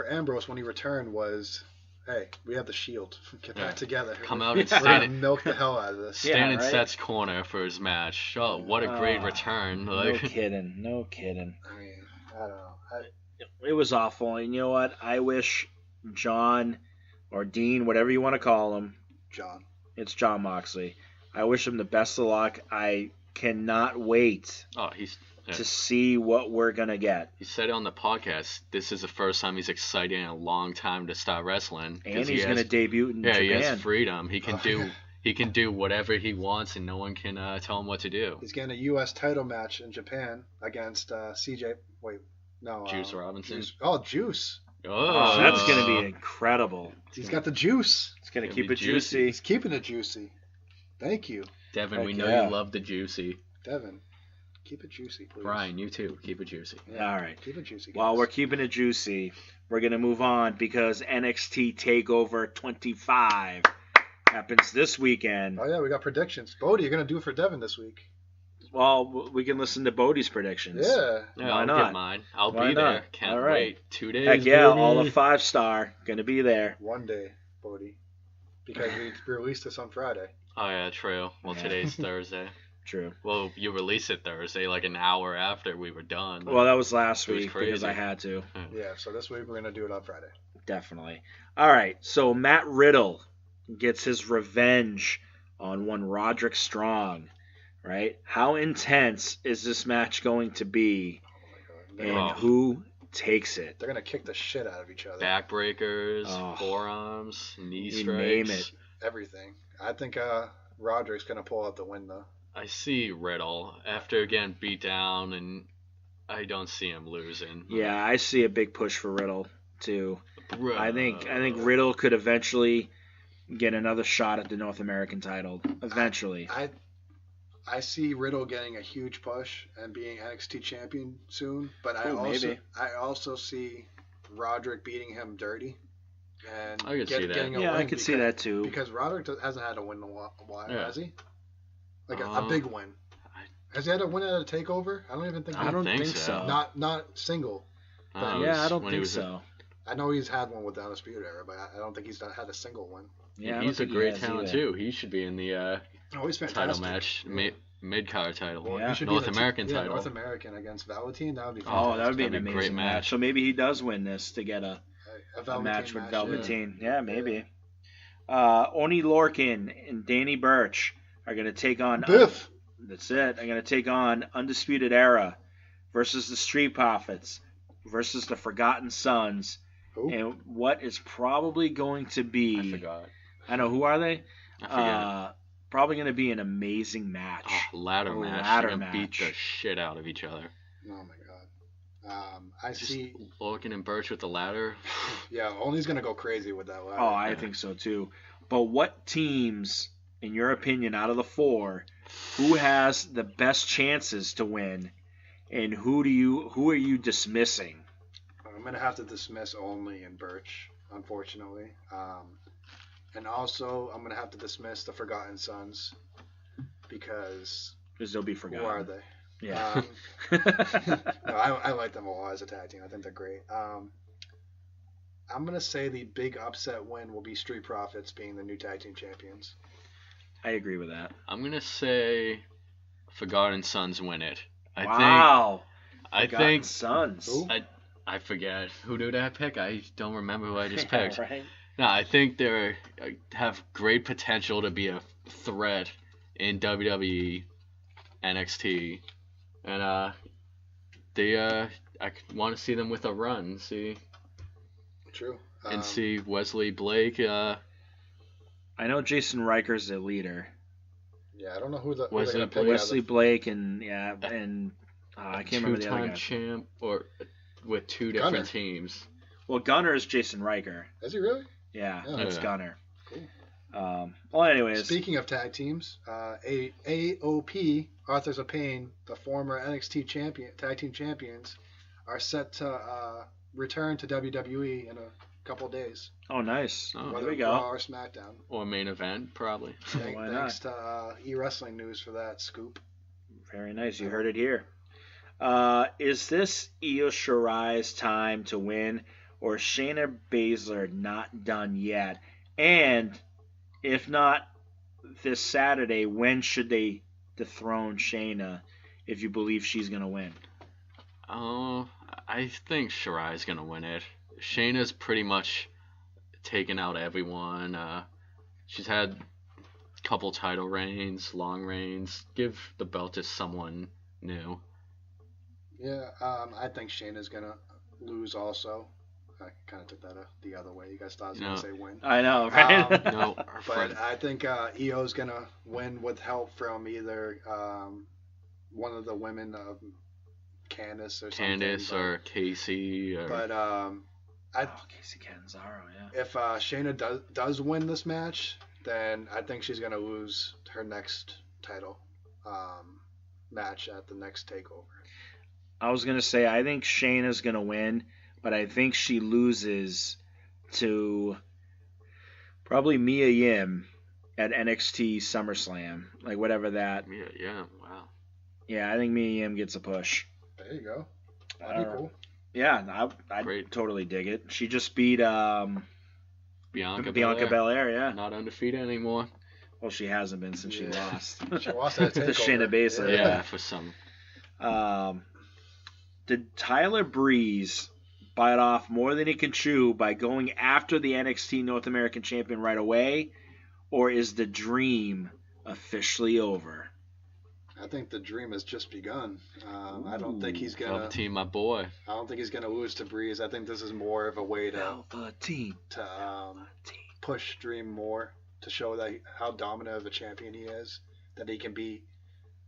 Ambrose when he returned was, hey, we have the Shield. Get back together. Come out and stand and milk the hell out of this. Stand in Seth's corner for his match. Oh, what a great return. No kidding. I mean, I don't know. It was awful. And you know what? I wish John or Dean, whatever you want to call him. John. It's Jon Moxley. I wish him the best of luck. I cannot wait to see what we're going to get. He said on the podcast, this is the first time he's excited in a long time to start wrestling. And he's going to debut in Japan. He has freedom. He can do whatever he wants, and no one can tell him what to do. He's getting a U.S. title match in Japan against CJ. Wait, no. Juice Robinson. Juice. Oh, that's going to be incredible. He's got the juice. It's going to keep it juicy. He's keeping it juicy. Thank you. Devin, we know you love the juicy. Devin, keep it juicy, please. Brian, you too. Keep it juicy. Yeah. All right. Keep it juicy, guys. While we're keeping it juicy, we're going to move on because NXT TakeOver 25 happens this weekend. Oh, yeah, we got predictions. Bodie, you're going to do it for Devin this week. Well, we can listen to Bodie's predictions. Yeah. Why I'll not? get mine. I'll Why be not? there. Can't All right. wait. 2 days. Heck yeah, baby. all of 5-star. Going to be there. One day, Bodie. Because we released this on Friday. Oh, yeah, true. Well, today's Thursday. True. Well, you released it Thursday, like an hour after we were done. Well, that was last It was week crazy. because I had to. Yeah, so this week we're going to do it on Friday. Definitely. All right, so Matt Riddle gets his revenge on one Roderick Strong, right? How intense is this match going to be, Oh, my God. and who takes it? They're going to kick the shit out of each other. Backbreakers, Oh. forearms, knee You strikes. name it. Everything. I think Roderick's going to pull out the win, though. I see Riddle after getting beat down, and I don't see him losing. Yeah, I see a big push for Riddle too. Bro. I think Riddle could eventually get another shot at the North American title. Eventually. I see Riddle getting a huge push and being NXT champion soon, but maybe. I also see Roderick beating him dirty. And I could see that. getting a Yeah, I win could see that too. Because Roderick hasn't had a win in a while, Yeah. has he? Like a big win. Has he had a win at a takeover? I don't even think. I don't think so. so. Not single. Yeah, I don't think so. I know he's had one with the Undisputed Era, but I don't think he's had a single one. Yeah, he's a great talent too. He should be in the he's fantastic. title match, mid-card title. Well, he should North be in the American title. North American against Velveteen. That would be fantastic. Oh, that would be an That'd be a amazing great match. match. So maybe he does win this to get a Velveteen match with match, Velveteen. Yeah, maybe. Oni Lorcan and Danny Burch are going to take on... Biff. That's it. I'm going to take on Undisputed Era versus the Street Profits versus the Forgotten Sons. Who? And what is probably going to be... I forgot. I know. Who are they? I forget. Probably going to be an amazing match. Ladder match. Ladder They're gonna beat match. the shit out of each other. Oh my god. I Just see. Lorcan and Birch with the ladder. Yeah, Only's gonna go crazy with that ladder. Oh, I think so too. But what teams, in your opinion, out of the four, who has the best chances to win, and who are you dismissing? I'm gonna have to dismiss Only and Birch, unfortunately. And also, I'm gonna have to dismiss the Forgotten Sons because Because they'll be forgotten. who are they? Yeah. No, I like them a lot as a tag team. I think they're great. I'm gonna say the big upset win will be Street Profits being the new tag team champions. I agree with that. I'm gonna say Forgotten Sons win it. Wow. I Forgotten think Sons. Who? I forget who did I pick. I don't remember who I just picked. Right? No, I think they have great potential to be a threat in WWE, NXT, and I want to see them with a run. See True. and see Wesley Blake. I know Jason Riker's the leader. Yeah, I don't know who the Was who they're it gonna pick out of Wesley the- Blake and I can't remember the other two-time guy. champ or with two Gunner. different teams. Well, Gunner is Jason Riker. Is he really? Yeah, Oh, that's yeah. Gunner. Cool. Well, anyways, Speaking of tag teams, AOP, Authors of Pain, the former NXT tag team champions, are set to return to WWE in a couple of days. oh nice. Oh, There Whether we Raw go. or SmackDown. Or main event, probably. Why not? Thanks to eWrestling News for that scoop. Very nice. You heard it here. Is this Io Shirai's time to win, or is Shayna Baszler not done yet? And if not this Saturday, when should they dethrone Shayna if you believe she's going to win? Oh, I think Shirai's gonna win it. Shayna's pretty much taken out everyone. She's had a couple title reigns, long reigns. Give the belt to someone new. Yeah, I think Shayna's gonna lose also. I kind of took that the other way. You guys thought I was gonna say win. I know, right? No, But I think Io's gonna win with help from either one of the women, Candice or something. Candice or Casey or But Casey Catanzaro, yeah. if Shayna does win this match, then I think she's gonna lose her next title match at the next takeover. I was going to say, I think Shayna's going to win, but I think she loses to probably Mia Yim at NXT SummerSlam. Like, whatever that. yeah, wow. Yeah, I think Mia Yim gets a push. There you go. That'd be cool. Yeah, I Great. totally dig it. She just beat Bianca Belair, yeah. Not undefeated anymore. Well, she hasn't been since she Yeah. lost. She lost that To takeover. Shayna Baszler, Yeah, for some. Did Tyler Breeze bite off more than he can chew by going after the NXT North American Champion right away, or is the dream officially over? I think the dream has just begun. I don't think he's gonna. Velveteen, my boy. I don't think he's gonna lose to Breeze. I think this is more of a way to Velveteen. push Dream more to show that how dominant of a champion he is. That he can beat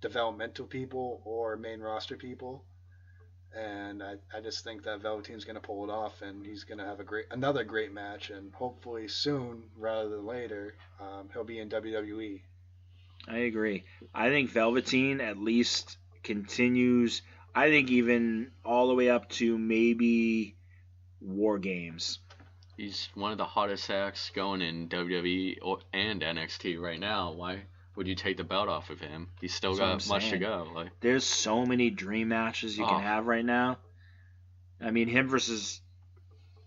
developmental people or main roster people. And I just think that Velveteen's gonna pull it off, and he's gonna have another great match, and hopefully soon rather than later, he'll be in WWE. I agree. I think Velveteen at least continues. I think even all the way up to maybe War Games. He's one of the hottest acts going in WWE and NXT right now. Why would you take the belt off of him? He's still That's got what I'm much to saying. go. Like, There's so many dream matches you Oh. can have right now. I mean, him versus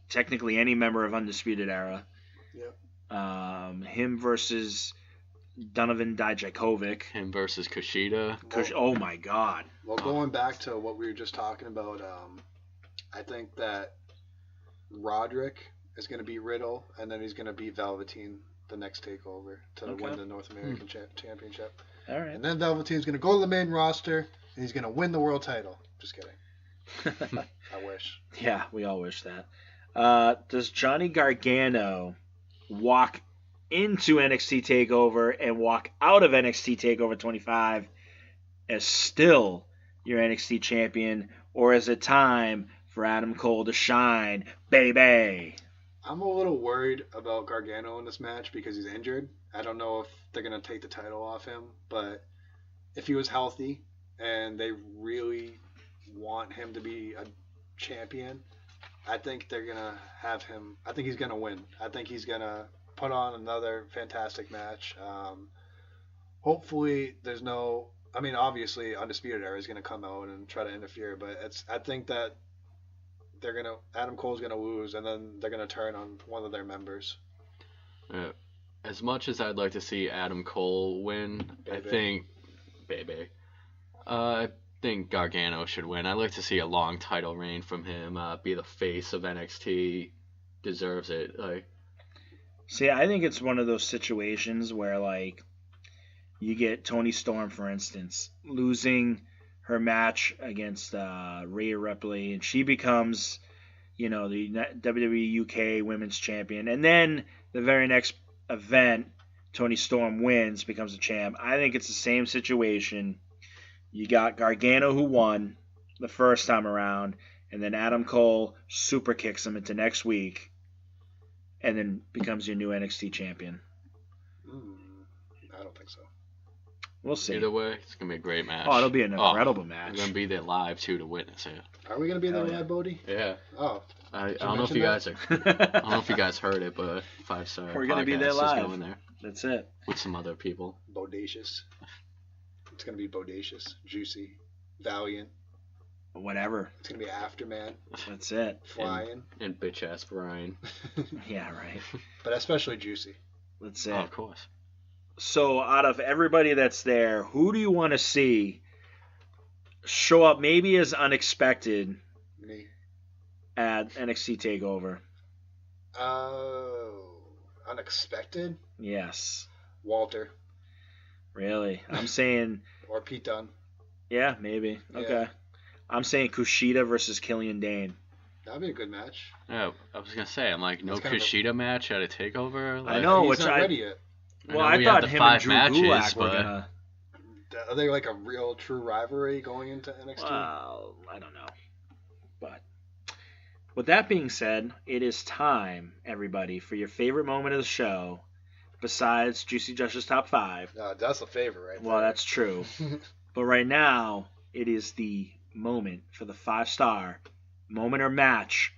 technically any member of Undisputed Era. Yep. Him versus Donovan Dijakovic. him versus Kushida. Oh my God. Well, going back to what we were just talking about, I think that Roderick is going to beat Riddle, and then he's going to beat Velveteen the next takeover to Okay. win the North American Championship. All right. And then Velveteen's going to go to the main roster, and he's going to win the world title. Just kidding. I wish. Yeah, we all wish that. Does Johnny Gargano walk into NXT TakeOver and walk out of NXT TakeOver 25 as still your NXT champion, or is it time for Adam Cole to shine, baby? I'm a little worried about Gargano in this match because he's injured. I don't know if they're going to take the title off him, but if he was healthy and they really want him to be a champion, I think they're going to have him. I think he's going to win. I think he's going to put on another fantastic match. Hopefully there's no, I mean, obviously Undisputed Era is going to come out and try to interfere, but I think that Adam Cole's going to lose, and then they're going to turn on one of their members. As much as I'd like to see Adam Cole win, Baby. I think Gargano should win. I'd like to see a long title reign from him. Be the face of NXT. Deserves it. Like, See, I think it's one of those situations where, like, you get Toni Storm, for instance, losing her match against Rhea Ripley, and she becomes, the WWE UK Women's Champion. And then the very next event, Toni Storm wins, becomes a champ. I think it's the same situation. You got Gargano, who won the first time around, and then Adam Cole super kicks him into next week, and then becomes your new NXT champion. I don't think so. We'll see. either way, it's gonna be a great match. Oh, it'll be an incredible I'm match. gonna be there live too to witness it. Are we going to be there Hell yeah. live, Bodie? Yeah. Oh, I you don't know if mention you guys that? I don't know if you guys heard it, but 5 Star We're gonna be there Podcast is live. going there That's it. with some other people. bodacious. It's going to be bodacious, juicy, valiant. Whatever. It's going to be Afterman, That's it. flying, And bitch ass Brian. Yeah, right. but especially juicy. That's Oh, it. of course. So, out of everybody that's there, who do you want to see show up maybe as unexpected Me. at NXT TakeOver? Oh, unexpected? Yes. Walter Really? I'm saying, or Pete Dunne. yeah, maybe. Yeah. Okay. I'm saying Kushida versus Killian Dane. That'd be a good match. Yeah, I was gonna say, I'm like, no That's kind of a- Kushida match at a takeover. Like, I know, He's which not ready yet. Well, know I we have thought the him 5 and Drew matches, Gulak were but gonna. Are they like a real true rivalry going into NXT? Well, I don't know. But with that being said, it is time, everybody, for your favorite moment of the show, besides Juicy Josh's Top 5. That's the favorite, right? Well, that's true. But right now, it is the moment for the 5-star moment or match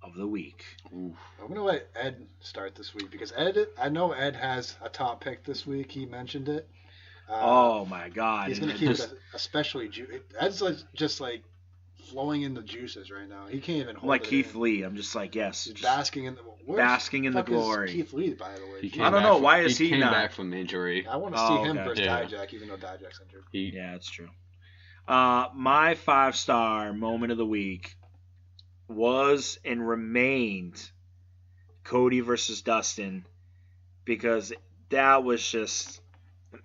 of the week. oof. I'm gonna let Ed start this week because I know Ed has a top pick this week. He mentioned it. Oh my God! He's gonna keep it especially Ed's just like flowing in the juices right now. He can't even hold I'm like it Keith in. Lee. I'm just like, yes, He's just basking in the basking in the fuck is glory. Keith Lee, by the way. He I came don't back know, from- why is he came not? back from injury. I want to Oh, see him okay. versus Yeah. Dijak, even though Dijak's injured. Yeah, that's true. My 5-star moment of the week was and remained Cody versus Dustin because that was just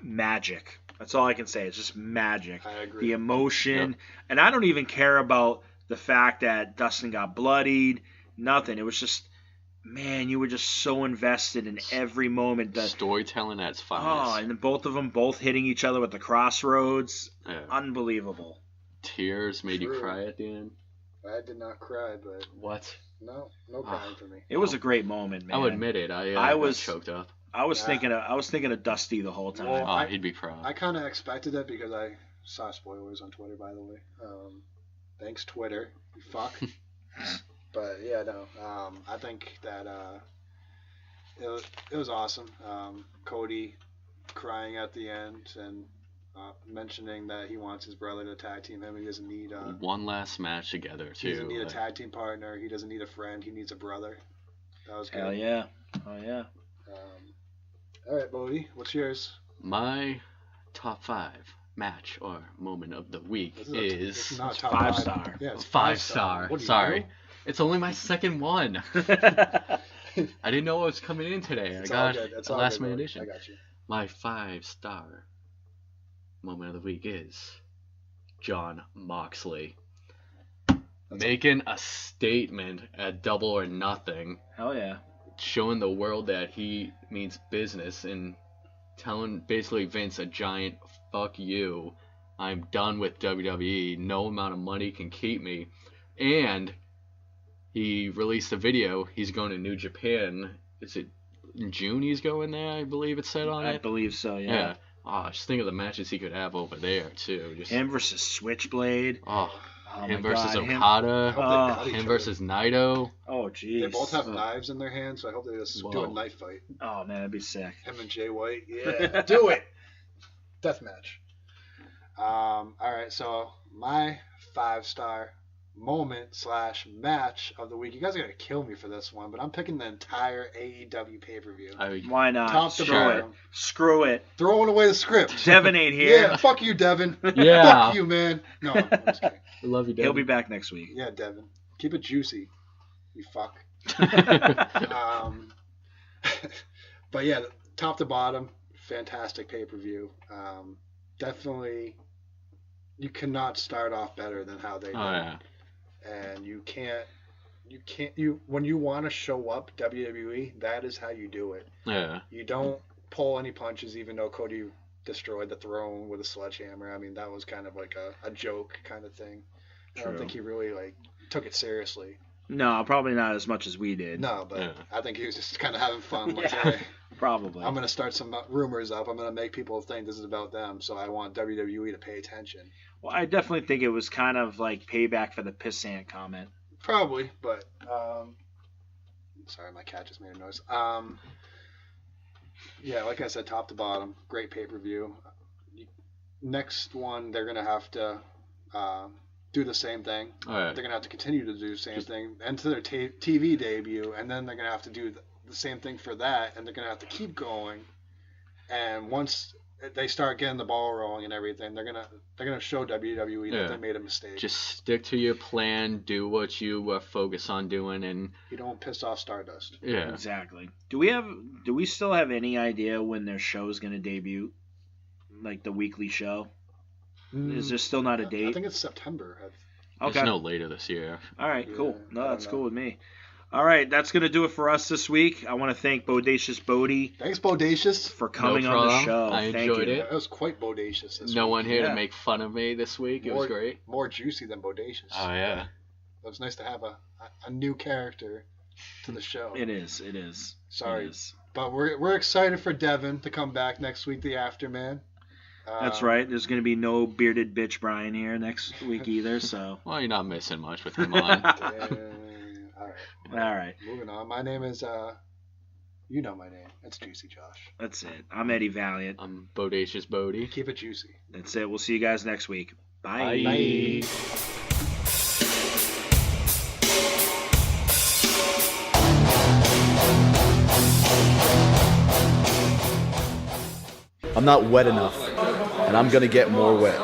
magic. That's all I can say. It's just magic. I agree. The emotion. And I don't even care about the fact that Dustin got bloodied. Nothing. It was just, man, you were just so invested in every moment. Storytelling at its Oh, finest. and then both of them both hitting each other with the crossroads. Yeah. Unbelievable. Tears made you True. cry at the end. I did not cry, but What? no crying for me. It was a great moment, man. I'll admit it. I I got was- choked up. I was Yeah. thinking of Dusty the whole time. Well, Oh, he'd be proud. I kind of expected it because I saw spoilers on Twitter, by the way. Thanks, Twitter. You fuck. But yeah, no. I think that it was awesome. Cody crying at the end and mentioning that he wants his brother to tag team him. He doesn't need one last match together too. He doesn't need a tag team partner. He doesn't need a friend. He needs a brother. That was good. Hell yeah. Oh yeah. All right, Bodie, what's yours? My top 5 match or moment of the week is It's not It's top 5-star. Yeah, it's 5-star. What do you Sorry. know? It's only my second one. I didn't know what was coming in today. It's I all got good. It's a all last good, minute Bodie. edition. I got you. My 5-star moment of the week is Jon Moxley making a statement at Double or Nothing, Hell yeah. showing the world that he means business and telling basically Vince a giant fuck you. I'm done with WWE. No amount of money can keep me. And he released a video. He's going to New Japan. Is it in June he's going there? I believe it said on I it. believe so, yeah. Yeah. Oh, just think of the matches he could have over there too. Just Him versus Switchblade. oh, Oh him my versus God, him- Okada. Hope they Oh, cut each Him other. versus Naito. Oh jeez. They both have knives in their hands, so I hope they just do Whoa. a knife fight. Oh man, that'd be sick. Him and Jay White. Yeah, do it. Death match. All right, so my 5-star moment / match of the week. You guys are gonna kill me for this one, but I'm picking the entire AEW pay-per-view. Why not? Top to Screw bottom. it. Screw it. Throwing away the script. Devin ain't here. Yeah, fuck you, Devin. Yeah. Fuck you, man. No, I'm just kidding. I love you, Devin. He'll be back next week. Yeah, Devin. Keep it juicy. You fuck. But yeah, top to bottom, fantastic pay-per-view. Definitely, you cannot start off better than how they did. Oh yeah. And you when you want to show up WWE, that is how you do it. Yeah. You don't pull any punches, even though Cody destroyed the throne with a sledgehammer. I mean, that was kind of like a joke kind of thing. I don't True. think he really like took it seriously. No, probably not as much as we did. No, but Yeah. I think he was just kind of having fun. Like, Yeah. hey, Probably. I'm going to start some rumors up. I'm going to make people think this is about them. So I want WWE to pay attention. Well, I definitely think it was kind of like payback for the pissant comment. Probably, but sorry, my cat just made a noise. Yeah, like I said, top to bottom, great pay-per-view. Next one, they're going to have to do the same thing. Oh yeah. They're going to have to continue to do the same thing into their TV debut, and then they're going to have to do the same thing for that, and they're going to have to keep going. And once they start getting the ball rolling and everything, they're gonna show WWE Yeah. that they made a mistake. Just stick to your plan. Do what you focus on doing, and You don't piss off Stardust. yeah. Exactly. Do we still have any idea when their show is going to debut? Like the weekly show? Is there still not a I date? think it's September. Okay. There's no later this year. All right, Yeah, cool. I No, don't that's know. cool with me. All right, that's going to do it for us this week. I want to thank Bodacious Bodie Thanks, Bodacious. for coming on the problem. show. I Thank enjoyed you. it. That was quite bodacious this No week. one here Yeah. to make fun of me this week. It was great. More juicy than bodacious. Oh yeah. It was nice to have a new character to the show. It is. It is. Sorry. It is. But we're excited for Devin to come back next week, the Afterman. That's right. There's going to be no bearded bitch Brian here next week either. So, Well, you're not missing much with him on. All right. all right. Moving on. My name is you know my name. It's Juicy Josh. That's it. I'm Eddie Valiant. I'm Bodacious Bodie. Keep it juicy. That's it. We'll see you guys next week. Bye. Bye. I'm not wet enough, and I'm gonna get more wet.